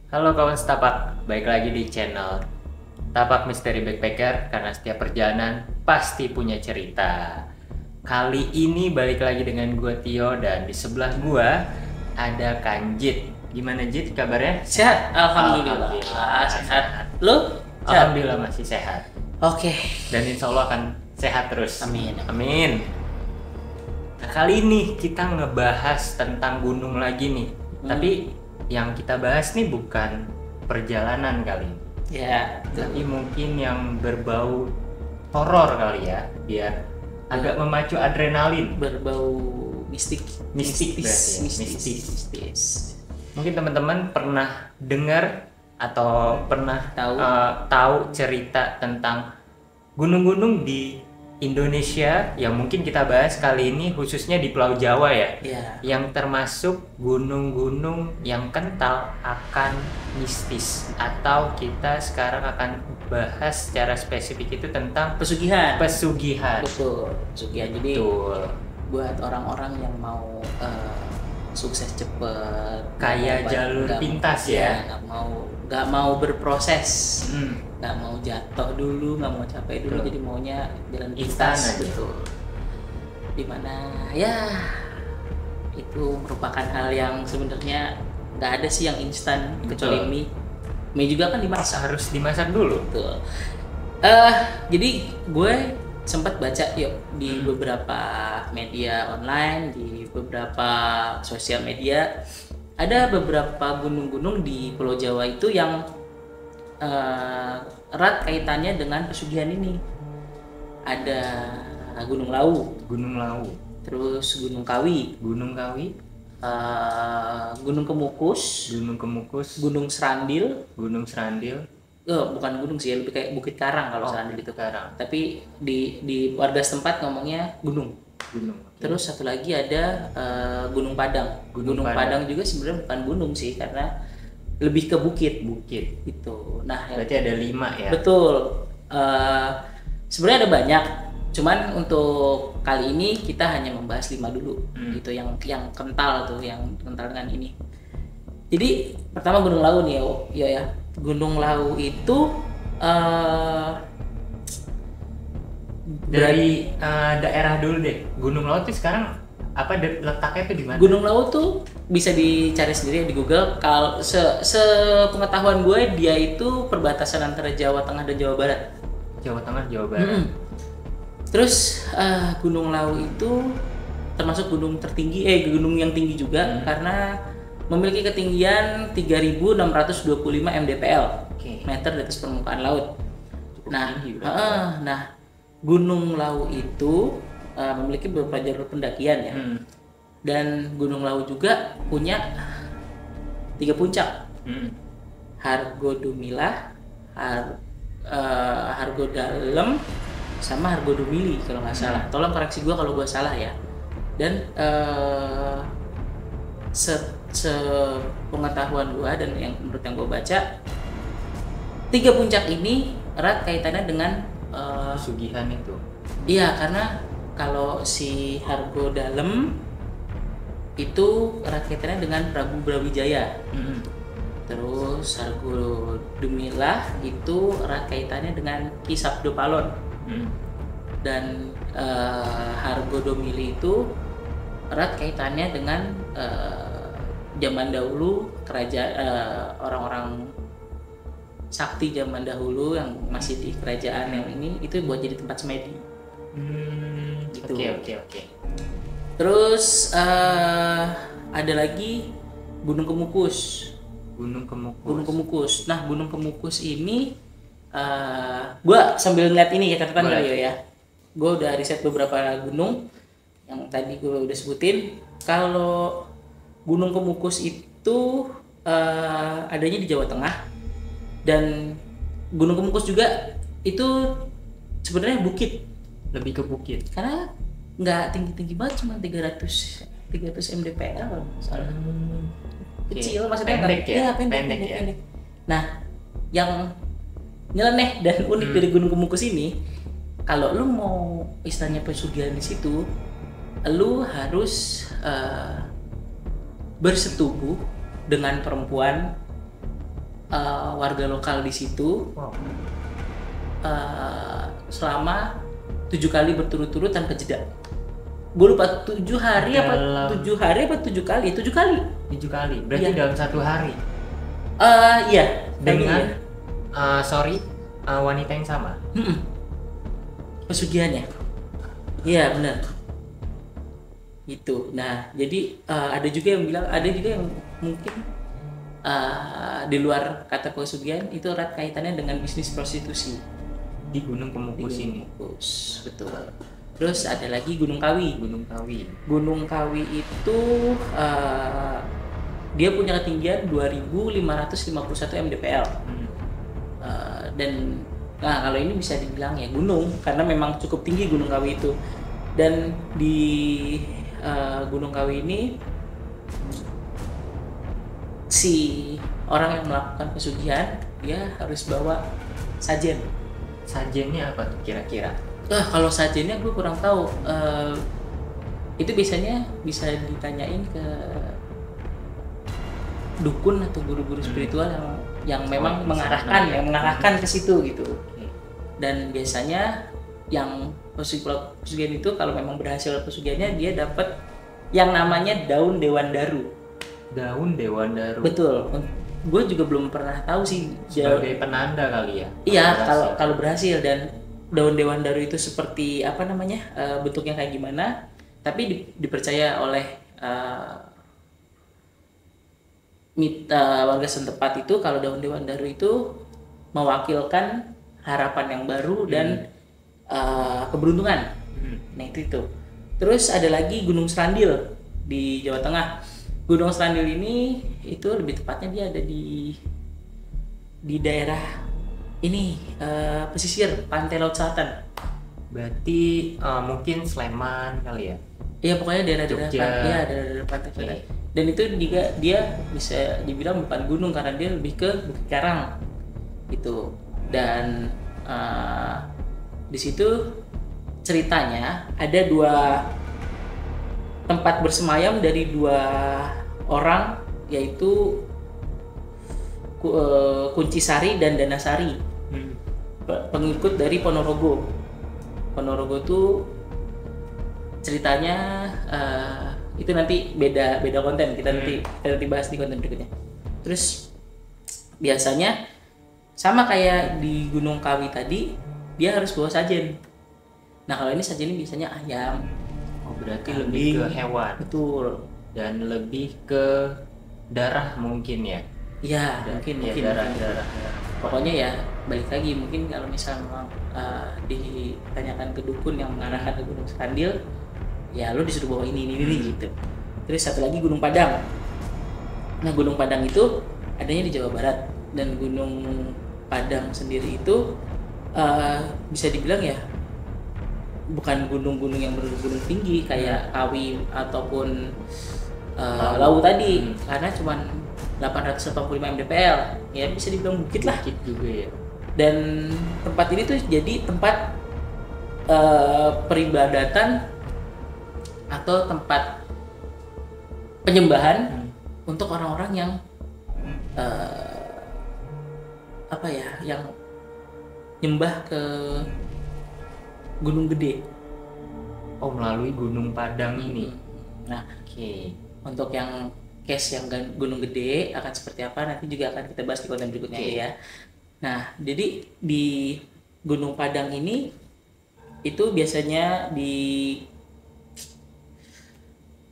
Halo kawan setapak, baik lagi di channel Tapak Misteri Backpacker karena setiap perjalanan pasti punya cerita. Kali ini balik lagi dengan gua Tio dan di sebelah gua ada Kanjit. Gimana Jit kabarnya? Sehat, alhamdulillah. Sehat. Lu? Sehat? Alhamdulillah masih sehat. Oke. Dan insya Allah akan sehat terus. Amin. Amin. Nah, kali ini kita ngebahas tentang gunung lagi nih. Tapi yang kita bahas nih bukan perjalanan kali ini. Ya, Tapi mungkin yang berbau horor kali ya, biar agak memacu adrenalin. berbau mistik. Mistik berarti ya, Mistis. Mungkin teman-teman pernah dengar atau pernah Tahu. cerita tentang gunung-gunung di Indonesia yang mungkin kita bahas kali ini khususnya di Pulau Jawa ya. Ya. Yang termasuk gunung-gunung yang kental akan mistis, atau kita sekarang akan bahas secara spesifik itu tentang Pesugihan. pesugihan. Betul. Pesugihan. Jadi Betul. buat orang-orang yang mau sukses cepet, Kayak jalur pintas ya. nggak mau berproses. Hmm. Nggak mau jatuh dulu, nggak mau capek dulu, Betul. jadi maunya jalan Instan pintas. aja. Betul. Dimana ya itu merupakan hal yang sebenarnya nggak ada sih yang instan kecuali Betul. mie juga kan dimasak. Harus dimasak dulu. Betul. Jadi gue sempat baca yuk di beberapa media online, di beberapa sosial media, ada beberapa gunung-gunung di Pulau Jawa itu yang erat kaitannya dengan pesugihan ini. Ada Gunung Lawu, Gunung Lawu, terus Gunung Kawi, Gunung Kawi, Gunung Kemukus, Gunung Kemukus, Gunung Serandil. Gunung Serandil. Bukan gunung sih, lebih kayak Bukit Karang kalau Serandil itu. Karang. Tapi di warga setempat ngomongnya gunung. Gunung. Terus satu lagi ada Gunung Padang. Gunung Padang juga sebenarnya bukan gunung sih, karena lebih ke bukit. Bukit. Itu. Nah, Berarti ada 5 ya. betul. Sebenarnya ada banyak. Cuman untuk kali ini kita hanya membahas 5 dulu. Gitu yang kental tuh, yang kental dengan ini. Jadi pertama Gunung Lawu nih ya. Gunung Lawu itu Dari daerah dulu deh. Gunung Lawu tuh sekarang apa letaknya tuh di mana? Gunung Lawu tuh bisa dicari sendiri di Google. Kalau sepengetahuan gue, dia itu perbatasan antara Jawa Tengah dan Jawa Barat. Jawa Tengah, Jawa Barat. Terus Gunung Lawu itu termasuk gunung tertinggi, gunung yang tinggi juga karena memiliki ketinggian 3.625 mdpl, meter di atas permukaan laut. Nah, Gunung Lawu itu memiliki beberapa jalur pendakian ya. Dan Gunung Lawu juga punya 3 puncak. Hargodumilah, Hargodalem, sama Hargodumili kalau nggak salah. Tolong koreksi gue kalau gue salah ya. Dan sepengetahuan gue dan menurut yang gue baca, 3 puncak ini erat kaitannya dengan pesugihan itu. Iya, karena kalau si Hargodalem itu erat kaitannya dengan Prabu Brawijaya. Terus Hargodumilah itu erat kaitannya dengan Ki Sabdo Palon. Dan Hargodomili itu erat kaitannya dengan zaman dahulu kerajaan, orang-orang sakti zaman dahulu yang masih di kerajaan yang ini itu buat jadi tempat semedi. Gitu. Oke. Terus ada lagi Gunung Kemukus. Gunung Kemukus. Nah, Gunung Kemukus ini gua sambil ngeliat ini ya catatan kali ya. Gua udah riset beberapa gunung yang tadi gua udah sebutin. Kalau Gunung Kemukus itu adanya di Jawa Tengah, dan Gunung Kemukus juga itu sebenarnya bukit, Lebih ke bukit. karena nggak tinggi-tinggi banget, cuma 300 mdpl soalnya. Kecil, maksudnya pendek ya? Iya, pendek. Nah, yang nyeleneh dan unik dari Gunung Kemukus ini, kalau lu mau istilahnya pesugihan di situ, lu harus bersetubuh dengan perempuan warga lokal di situ. Wow. Selama 7 kali berturut-turut tanpa jeda. Gue lupa 7 hari apa 7 hari apa 7 kali? 7 kali. 7 kali. Berarti dalam 1 hari. Iya. Dengan wanita yang sama. Pesugihannya. Iya benar. Gitu. Nah jadi ada juga yang bilang, ada juga yang mungkin di luar kata pesugihan itu erat kaitannya dengan bisnis prostitusi Di Gunung Kemukus ini. Betul. Terus ada lagi Gunung Kawi. Gunung Kawi itu dia punya ketinggian 2.551 mdpl. Dan nah kalau ini bisa dibilang ya gunung karena memang cukup tinggi Gunung Kawi itu. Dan di Gunung Kawi ini si orang yang melakukan pesugihan dia harus bawa sajen. Sajennya apa tuh kira-kira? Kalau sajennya gue kurang tahu. Itu biasanya bisa ditanyain ke dukun atau guru-guru spiritual yang memang mengarahkan ke situ gitu. Dan biasanya yang pesugihan itu kalau memang berhasil pesugihannya dia dapat yang namanya daun dewan daru. Daun dewan daru. Betul. Gue juga belum pernah tahu sih. Sebagai penanda kali ya. Iya, kalau berhasil. Dan daun dewan daru itu seperti apa namanya, bentuknya kayak gimana? Tapi dipercaya oleh warga setempat itu kalau daun dewan daru itu mewakilkan harapan yang baru dan keberuntungan. Nah itu. Terus ada lagi Gunung Serandil di Jawa Tengah. Gunung Serandil ini itu lebih tepatnya dia ada di daerah ini pesisir pantai laut selatan. Berarti mungkin Sleman kali ya? Iya pokoknya daerah pantai selatan. Dan itu juga dia bisa dibilang bukan gunung karena dia lebih ke bukit karang gitu. Dan di situ ceritanya ada 2 tempat bersemayam dari 2 orang, yaitu Kuncisari dan Danasari, pengikut dari Ponorogo. Ponorogo tuh ceritanya itu nanti beda konten, kita nanti bahas di konten berikutnya. Terus biasanya sama kayak di Gunung Kawi tadi, dia harus bawa sajen. Nah kalau ini sajennya biasanya ayam. Oh berarti lebih ke hewan. Betul. Dan lebih ke darah mungkin ya? Iya mungkin. Darah. Pokoknya ya balik lagi, mungkin kalau misalnya memang ditanyakan ke dukun yang mengarahkan ke Gunung Serandil, ya lo disuruh bawa ini gitu. Terus satu lagi Gunung Padang. Nah Gunung Padang itu adanya di Jawa Barat, dan Gunung Padang sendiri itu bisa dibilang ya bukan gunung-gunung yang bergunung tinggi kayak Kawi ataupun Lawu tadi, karena cuma 885 mdpl, ya bisa dibilang bukit lah. Bukit juga ya. Dan tempat ini tuh jadi tempat peribadatan atau tempat penyembahan untuk orang-orang yang yang nyembah ke Gunung Gede. Oh melalui Gunung Padang ini. Nah, untuk yang case yang Gunung Gede akan seperti apa nanti juga akan kita bahas di konten berikutnya ya. Nah, jadi di Gunung Padang ini itu biasanya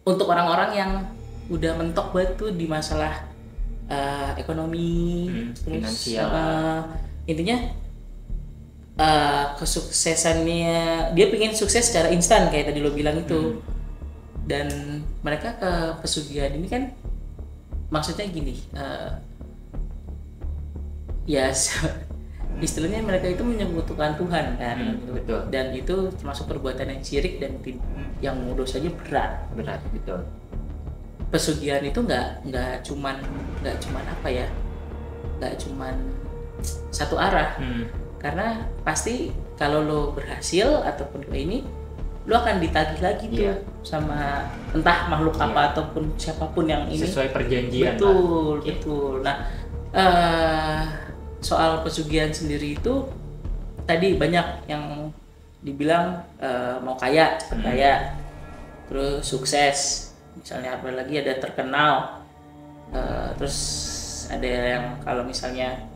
untuk orang-orang yang udah mentok banget tuh di masalah ekonomi, finansial. Intinya kesuksesannya dia pengen sukses secara instan kayak tadi lo bilang itu. Dan mereka ke pesugihan ini kan maksudnya gini, istilahnya mereka itu menyekutukan Tuhan kan. Betul. Dan itu termasuk perbuatan yang syirik dan yang dosanya berat. Betul. Pesugihan itu nggak cuman satu arah. Karena pasti kalau lo berhasil ataupun lo ini, lo akan ditagih lagi tuh sama entah makhluk apa ataupun siapapun yang ini. Sesuai perjanjian. Betul. Nah eh soal pesugihan sendiri itu tadi banyak yang dibilang mau kaya, kaya, terus sukses, misalnya apalagi ada terkenal, terus ada yang kalau misalnya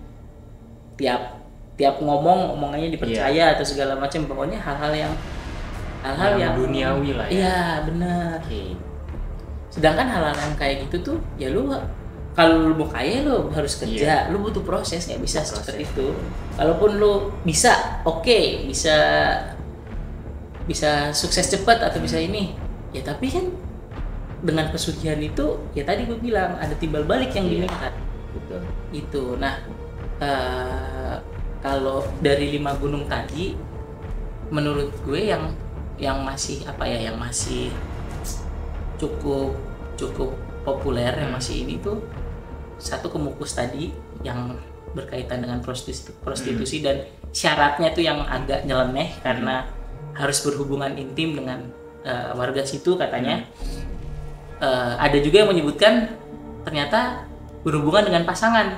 tiap ngomong omongannya dipercaya atau segala macam, pokoknya hal-hal yang duniawi lah ya. Iya benar. Sedangkan hal-hal yang kayak gitu tuh ya lu kalau lu mau kaya lu harus kerja, lu butuh proses, nggak bisa seperti itu. Kalaupun lu bisa, bisa sukses cepat atau bisa ini, ya tapi kan dengan pesugihan itu ya tadi gue bilang ada timbal balik yang dilihat. Betul. Itu. Nah, kalau dari 5 gunung tadi, menurut gue yang masih yang masih cukup populer, yang masih ini tuh satu Kemukus tadi yang berkaitan dengan prostitusi dan syaratnya tuh yang agak nyeleneh karena harus berhubungan intim dengan warga situ katanya. Ada juga yang menyebutkan ternyata berhubungan dengan pasang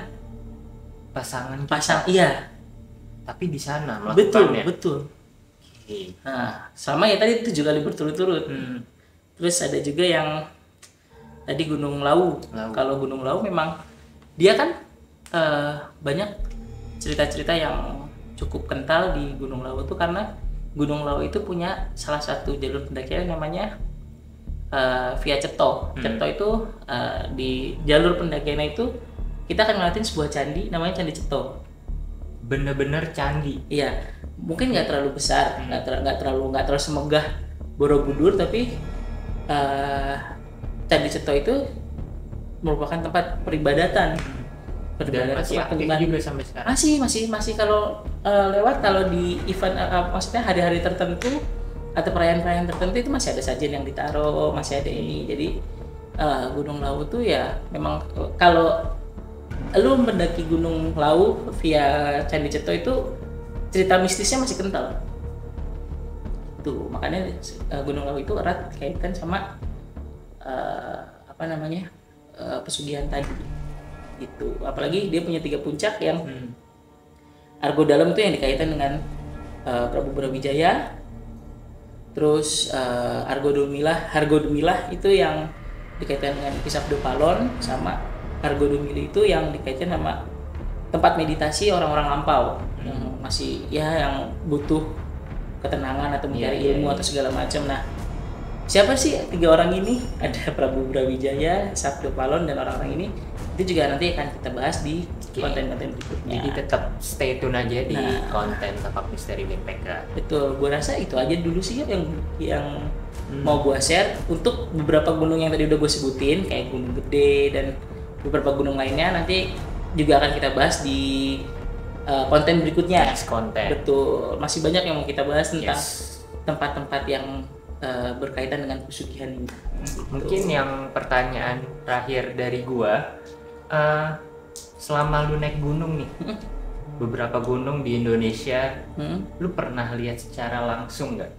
iya, tapi di sana melakukannya. betul. Nah, sama ya tadi 7 kali berturut-turut. Terus ada juga yang tadi Gunung Lawu. Kalau Gunung Lawu memang dia kan banyak cerita-cerita yang cukup kental di Gunung Lawu itu karena Gunung Lawu itu punya salah satu jalur pendakian namanya Via Cetto. Cetto itu di jalur pendakiannya itu kita akan ngeliatin sebuah candi namanya Candi Cetto. Bener-bener candi. Iya, mungkin nggak terlalu besar, nggak terlalu semegah Borobudur, tapi Candi Cetto itu merupakan tempat peribadatan. Dan masih aktif juga sampai sekarang. Masih kalau lewat, kalau di event maksudnya hari-hari tertentu atau perayaan-perayaan tertentu itu masih ada sajian yang ditaruh, masih ada ini. Jadi Gunung Lawu tuh ya memang kalau lu mendaki Gunung Lawu via Candi Cetto itu cerita mistisnya masih kental. Tuh, makanya Gunung Lawu itu erat kaitan sama pesugihan tadi. Gitu. Apalagi dia punya 3 puncak yang Argo Dalam itu yang dikaitkan dengan Prabu Brawijaya. Terus Hargo Dumilah itu yang dikaitkan dengan Kisah Palon, sama Hargo Dumili itu yang dikaitkan sama tempat meditasi orang-orang lampau yang masih yang butuh ketenangan atau mencari ilmu atau segala macam. Nah, siapa sih 3 orang ini? Ada Prabu Brawijaya, Sabdo Palon, dan orang-orang ini itu juga nanti akan kita bahas di konten-konten berikutnya. Jadi tetap stay tune aja di konten Tapak Misteri Backpacker. Betul, gue rasa itu aja dulu sih yang mau gue share untuk beberapa gunung yang tadi udah gue sebutin, kayak Gunung Gede dan beberapa gunung lainnya nanti juga akan kita bahas di konten berikutnya. Konten. Betul, masih banyak yang mau kita bahas tentang tempat-tempat yang berkaitan dengan pesugihan ini. Mungkin yang pertanyaan terakhir dari gua, selama lu naik gunung nih, beberapa gunung di Indonesia, lu pernah lihat secara langsung nggak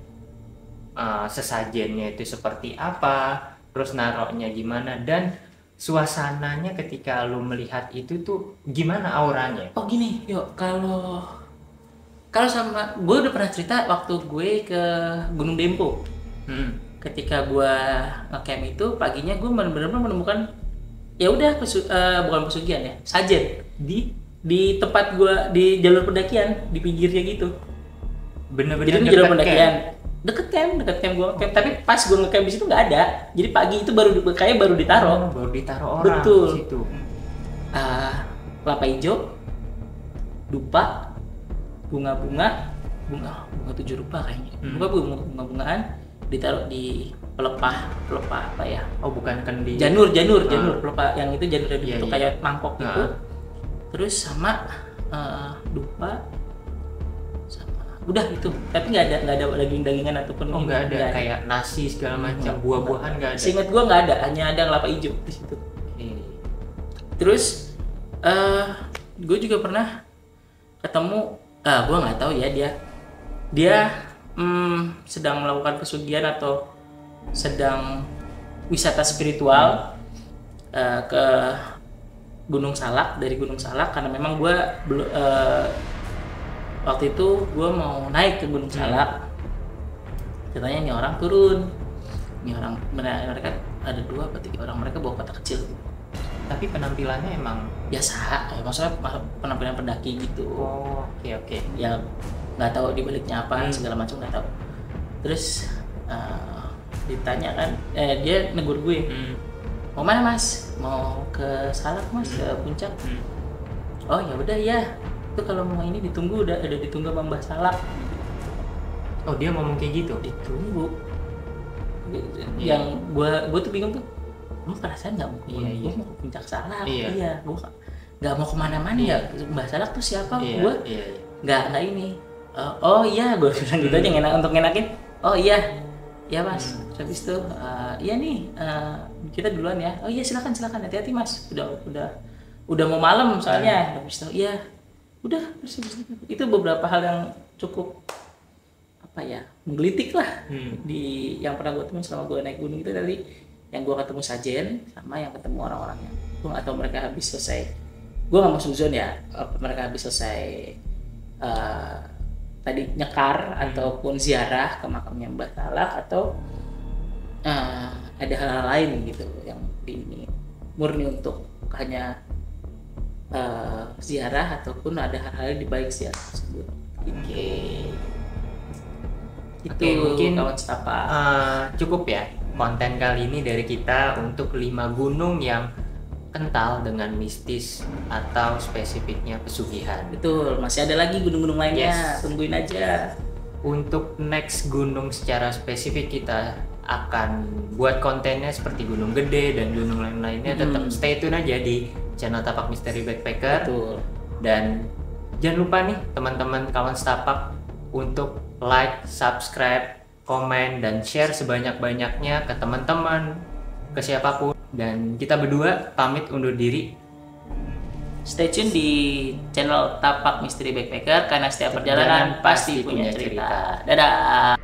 sesajennya itu seperti apa, terus naroknya gimana, dan suasananya ketika lu melihat itu tuh gimana auranya? Oh gini, yuk kalau sama gue udah pernah cerita waktu gue ke Gunung Dempo. Ketika gue ngecamp itu paginya gue benar-benar menemukan ya udah bukan pesugihan ya, sajen di tempat gue di jalur pendakian di pinggirnya gitu. Bener-bener jadi jalur pendakian deket camp gue ngecamp, tapi pas gue ngecamp di situ nggak ada. Jadi pagi itu baru ditaruh orang. Betul. Di situ. Kelapa hijau, dupa, bunga 7 rupa kayaknya. Bunga-bungaan ditaruh di pelepah apa ya? Oh, bukan kan di janur pelepah yang itu janur yang dibentuk kayak mangkok gitu. Terus sama dupa sama udah itu. Tapi nggak ada daging-dagingan ataupun nggak ada kayak nasi segala macam, buah-buahan nggak ada. Seingat gua nggak ada, hanya ada kelapa hijau di situ. Terus gue juga pernah ketemu, gue nggak tahu ya dia sedang melakukan pesugihan atau sedang wisata spiritual ke Gunung Salak, dari Gunung Salak karena memang gue belum waktu itu gue mau naik ke Gunung Salak. Katanya ini orang turun, ini orang mereka ada 2 atau 3 orang, mereka bawa kotak kecil. Tapi penampilannya emang biasa, maksudnya penampilan pendaki gitu. Oh, oke. Ya nggak tahu di baliknya apa, segala macam nggak tahu. Terus ditanya kan, dia negur gue, mau mana mas? Mau ke Salak mas, ke puncak? Oh ya udah ya, itu kalau mau ini ditunggu, udah ditunggu sama Mbah Salak. Oh dia ngomong kayak gitu? Ditunggu. Yang gue tuh bingung tuh, lu perasaan nggak mau? Gue mau ke puncak Salak. Iya, gue nggak mau kemana-mana ya. Mbah Salak tuh siapa? Gue nggak ini. Oh iya, gue bilang gitu aja untuk ngenakin. Oh iya mas. Habis itu iya nih, kita duluan ya. Oh iya silakan, hati-hati mas. Udah mau malam soalnya. Habis itu iya, udah itu beberapa hal yang cukup apa ya, menggelitik lah di yang pernah gue temuin selama gue naik gunung itu. Tadi yang gue ketemu sajen sama yang ketemu orang-orangnya, gue nggak tahu mereka habis selesai, gue nggak mau suzon ya, mereka habis selesai tadi nyekar ataupun ziarah ke makamnya Mbah Salak, atau ada hal lain gitu yang ini murni untuk hanya ziarah, ataupun ada hal-hal di balik ziarah tersebut. Itu mungkin kawan setapak. Cukup ya konten kali ini dari kita untuk 5 gunung yang kental dengan mistis atau spesifiknya pesugihan. Betul, masih ada lagi gunung-gunung lainnya, tungguin aja. Untuk next gunung secara spesifik kita akan buat kontennya seperti Gunung Gede dan gunung lain-lainnya. Tetap stay tune aja di channel Tapak Misteri Backpacker. Betul. Dan jangan lupa nih teman-teman kawan setapak untuk like, subscribe, komen, dan share sebanyak-banyaknya ke teman-teman, ke siapapun. Dan kita berdua pamit undur diri. Stay tune di channel Tapak Misteri Backpacker karena setiap perjalanan pasti punya cerita. Dadah.